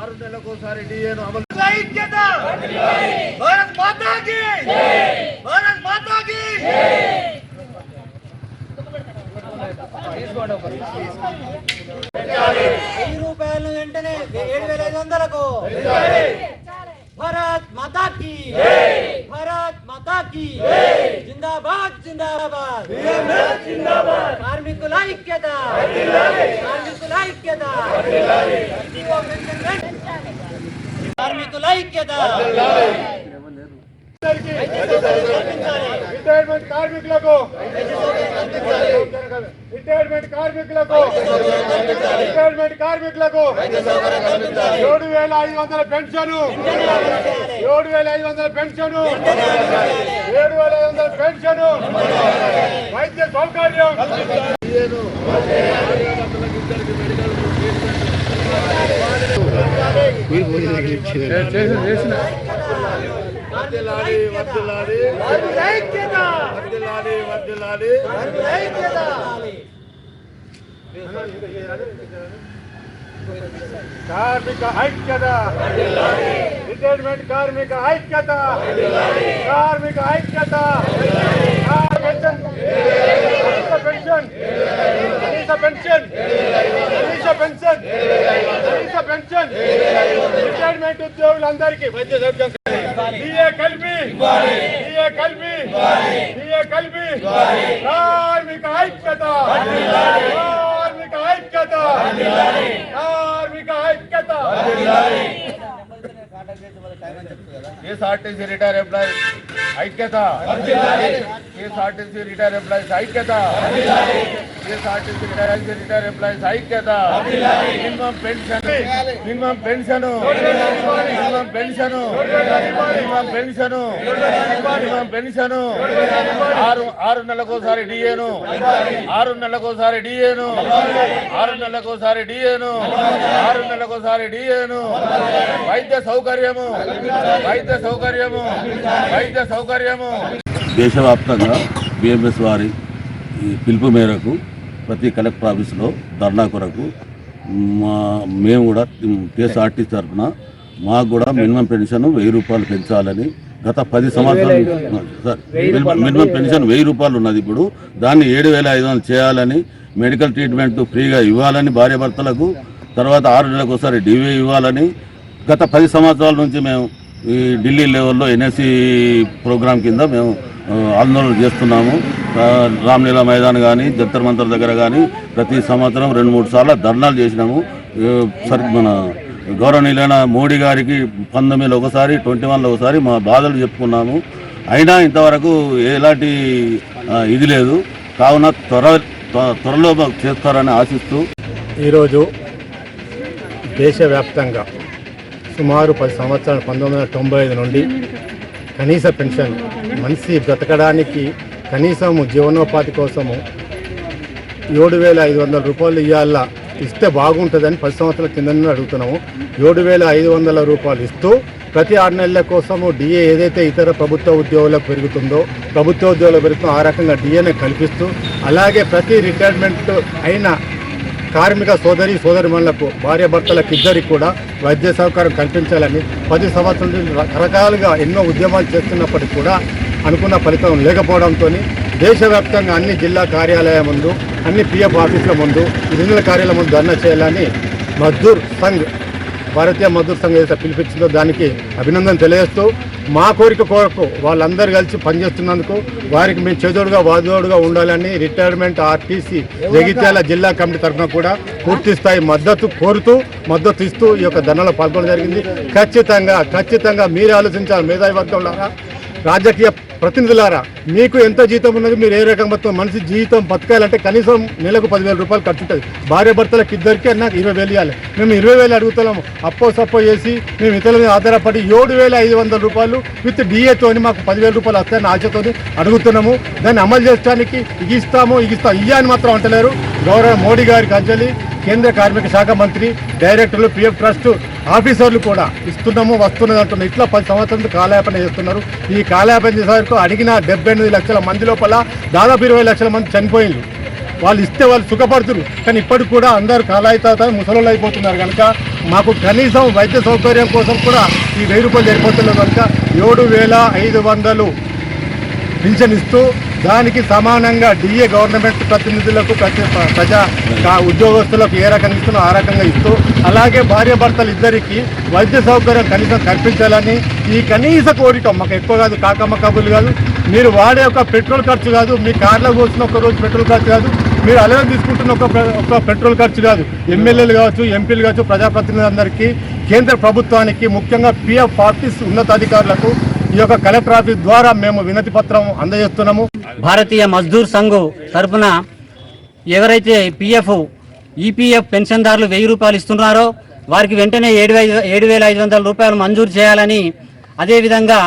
6 నెలలకోసారి డిఏను అమలు ఐక్యత భారత్ మాతా కీ జై భారత్ మాతా కీ జై 1000 రూపాయలు వెంటనే 7500కు भारत माता की जय भारत माता की जय जिंदाबाद जिंदाबाद बीएमएस जिंदाबाद कार्मिकुల ఐక్యత కార్మికుల ఐక్యత కార్మికుల ఐక్యత రిటైర్మెంట్ కార్మికులకు రిటైర్మెంట్ కార్మికులకు 7500 పెన్షన్ 7500 పెన్షన్ 7500 పెన్షన్ వైద్య సౌకర్యం చేసిన వర్దిలాలి వర్దిలాలి ఐక్యత వర్దిలాలి వర్దిలాలి ఐక్యత కార్మిక ఐక్యత రిటైర్మెంట్ కార్మిక ఐక్యత కార్మిక ఐక్యత పెన్షన్ కనీస పెన్షన్ కనీస పెన్షన్ కనీస పెన్షన్ రిటైర్మెంట్ ఉద్యోగులందరికీ వైద్య సౌకర్యం కలిపి కార్మిక ఐక్యత కార్మిక ఐక్యత కార్మిక ఐక్యత కేఎస్ఆర్టీసీ రిటైర్ ఎంప్లాయీస్ ఐక్యత కేఎస్ఆర్టీసీ రిటైర్ ఎంప్లాయీస్ ఐక్యత కేఎస్ఆర్టీసీ రిటైర్ ఎంప్లాయీస్ ఐక్యత minimum pension minimum pension minimum pension minimum pension minimum pension 6 నెలలకోసారి డిఏను 6 నెలలకోసారి డిఏను 6 నెలలకోసారి డిఏను 6 నెలలకోసారి డిఏను వైద్య సౌకర్యము వైద్య సౌకర్యము వైద్య సౌకర్యము దేశవ్యాప్తంగా బిఎంఎస్ వారి పిలుపు మేరకు ప్రతి కలెక్టర్ ఆఫీసులో ధర్నా కొరకు మేము కూడా కేఎస్ఆర్టీ తరఫున మాకు కూడా మినిమం పెన్షన్ 1000 రూపాయలు పెంచాలని గత 10 సంవత్సరాలు మినిమం పెన్షన్ 1000 రూపాయలు ఉన్నది. ఇప్పుడు దాన్ని 7500 చేయాలని, మెడికల్ ట్రీట్మెంట్ ఫ్రీగా ఇవ్వాలని భార్యాభర్తలకు, తర్వాత 6 నెలలకు ఒకసారి డివే ఇవ్వాలని గత 10 సంవత్సరాల నుంచి మేము ఈ ఢిల్లీ లెవెల్లో ఎన్ఎస్సి ప్రోగ్రాం కింద మేము ఆందోళన చేస్తున్నాము. రామ్లీలా మైదాన్ కానీ జంతర్ మంతర్ దగ్గర కానీ ప్రతి సంవత్సరం 2-3 సార్లు ధర్నాలు చేసినాము. మన గౌరవనీయులైన మోడీ గారికి 19లో ఒకసారి 21లో ఒకసారి మా బాధలు చెప్పుకున్నాము. అయినా ఇంతవరకు ఎలాంటి ఇది లేదు. కావున త్వరలో చేస్తారని ఆశిస్తూ ఈరోజు దేశవ్యాప్తంగా సుమారు 10 సంవత్సరాలు 1995 నుండి కనీస పెన్షన్ మనిషి బ్రతకడానికి కనీసం జీవనోపాధి కోసము 7500 రూపాయలు ఇస్తే బాగుంటుందని 10 సంవత్సరాల కింద అడుగుతున్నాము. 7500 రూపాయలు ఇస్తూ ప్రతి 6 నెలల కోసము డిఏ ఏదైతే ఇతర ప్రభుత్వ ఉద్యోగులకు పెరుగుతుందో ఆ రకంగా డిఏని కల్పిస్తూ, అలాగే ప్రతి రిటైర్మెంట్ అయిన కార్మిక సోదరిమణులకు భార్యాభర్తలకు ఇద్దరికి కూడా వైద్య సౌకర్యం కల్పించాలని 10 సంవత్సరాల నుంచి రకరకాలుగా ఎన్నో ఉద్యమాలు చేస్తున్నప్పటికీ కూడా అనుకున్న ఫలితం లేకపోవడంతో దేశవ్యాప్తంగా అన్ని జిల్లా కార్యాలయం ముందు, అన్ని పిఎఫ్ ఆఫీసుల ముందు, యూనియన్ల కార్యాలయం ముందు ధర్నా చేయాలని భారతీయ మజ్దూర్ సంఘ్ ఏదైతే పిలిపించిందో దానికి అభినందన తెలియజేస్తూ, మా కోరికకు వాళ్ళందరూ కలిసి పనిచేస్తున్నందుకు వారికి మేము చేదోడుగా వాదోడుగా ఉండాలని రిటైర్మెంట్ ఆర్టీసీ జగిత్యాల జిల్లా కమిటీ తరఫున కూడా పూర్తి స్థాయి మద్దతు ఇస్తూ ఈ యొక్క ధర్నాలో పాల్గొనడం జరిగింది. ఖచ్చితంగా మీరే ఆలోచించాలి. మేధావి వర్గంలో రాజకీయ ప్రతినిధులారా, మీకు ఎంత జీతం ఉన్నది, మీరు ఏ రకంగా మనిషి జీతం బతకాలంటే కనీసం నెలకు 10,000 రూపాయలు ఖర్చు ఉంటుంది. భార్యాభర్తలకు ఇద్దరికి నాకు 20,000 ఇవ్వాలి. మేము 20,000 అడుగుతున్నాము. సప్పో చేసి మేము ఇతరుల మీద ఆధారపడి 7,500 రూపాయలు విత్ డిఏతోని మాకు 10,000 రూపాయలు వస్తాయని ఆశతో అడుగుతున్నాము. దాన్ని అమలు చేయడానికి ఇగిస్తాం ఇయ్యని మాత్రం అంటలేరు. గౌరవ మోడీ గారికి అంజలి, కేంద్ర కార్మిక శాఖ మంత్రి, డైరెక్టర్లు, పిఎఫ్ ట్రస్ట్ ఆఫీసర్లు కూడా ఇస్తున్నాము వస్తున్నది అంటున్నారు. ఇట్లా 10 సంవత్సరాలు కాలయాపన చేస్తున్నారు. ఈ కాలయాపన చేసే వరకు అడిగిన 78 లక్షల మంది లోపల దాదాపు 20 లక్షల మంది చనిపోయింది. వాళ్ళు ఇస్తే వాళ్ళు సుఖపడుతున్నారు, కానీ ఇప్పటికి కూడా అందరూ కాలాయిత ముసలోళ్ళు అయిపోతున్నారు. కనుక మాకు కనీసం వైద్య సౌకర్యం కోసం కూడా ఈ 1000 రూపాయలు సరిపోతున్నారు. కనుక 7,500 పింఛన్ ఇస్తూ దానికి సమానంగా డిఏ గవర్నమెంట్ ప్రతినిధులకు ప్రజా ఉద్యోగస్తులకు ఏ రకంగా ఇస్తున్నా ఆ రకంగా ఇస్తూ, అలాగే భార్యాభర్తలు ఇద్దరికి వైద్య సౌకర్యం కనీసం కల్పించాలని ఈ కనీస కోరిక మాకు ఎక్కువ కాదు, కాకమ్మ కబుర్లు కాదు. మీరు వాడే ఒక పెట్రోల్ ఖర్చు కాదు, మీ కార్లో పోసిన ఒక రోజు పెట్రోల్ ఖర్చు కాదు, మీరు అలవెన్ తీసుకుంటున్న ఒక పెట్రోల్ ఖర్చు కాదు. ఎమ్మెల్యేలు కావచ్చు, ఎంపీలు కావచ్చు, ప్రజాప్రతినిధులందరికీ, కేంద్ర ప్రభుత్వానికి, ముఖ్యంగా పిఎఫ్ ఆఫీస్ ఉన్నతాధికారులకు ఈ యొక్క కలెక్టర్ ఆఫీస్ ద్వారా మేము వినతి పత్రం అందజేస్తున్నాము. భారతీయ మజ్దూర్ సంఘ్ తరఫున ఎవరైతే పిఎఫ్, ఈపీఎఫ్ పెన్షన్దారులు 1000 రూపాయలు ఇస్తున్నారో వారికి వెంటనే 7,500 రూపాయలు మంజూరు చేయాలని, అదేవిధంగా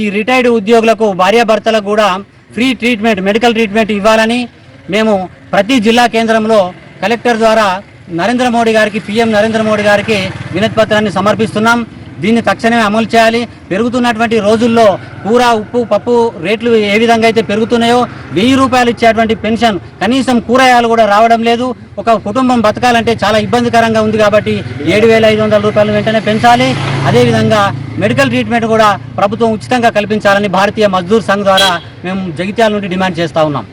ఈ రిటైర్డ్ ఉద్యోగులకు, భార్యాభర్తలకు కూడా ఫ్రీ ట్రీట్మెంట్, మెడికల్ ట్రీట్మెంట్ ఇవ్వాలని మేము ప్రతి జిల్లా కేంద్రంలో కలెక్టర్ ద్వారా నరేంద్ర మోడీ గారికి, పీఎం నరేంద్ర మోడీ గారికి వినతి పత్రాన్ని సమర్పిస్తున్నాం. దీన్ని తక్షణమే అమలు చేయాలి. పెరుగుతున్నటువంటి రోజుల్లో కూర, ఉప్పు, పప్పు రేట్లు ఏ విధంగా అయితే పెరుగుతున్నాయో 1000 రూపాయలు ఇచ్చేటువంటి పెన్షన్ కనీసం కూరగాయలు కూడా రావడం లేదు. ఒక కుటుంబం బతకాలంటే చాలా ఇబ్బందికరంగా ఉంది. కాబట్టి 7,500 రూపాయలు వెంటనే పెంచాలి. అదేవిధంగా మెడికల్ ట్రీట్మెంట్ కూడా ప్రభుత్వం ఉచితంగా కల్పించాలని భారతీయ మజ్దూర్ సంఘ్ ద్వారా మేము జగిత్యాల నుండి డిమాండ్ చేస్తూ ఉన్నాం.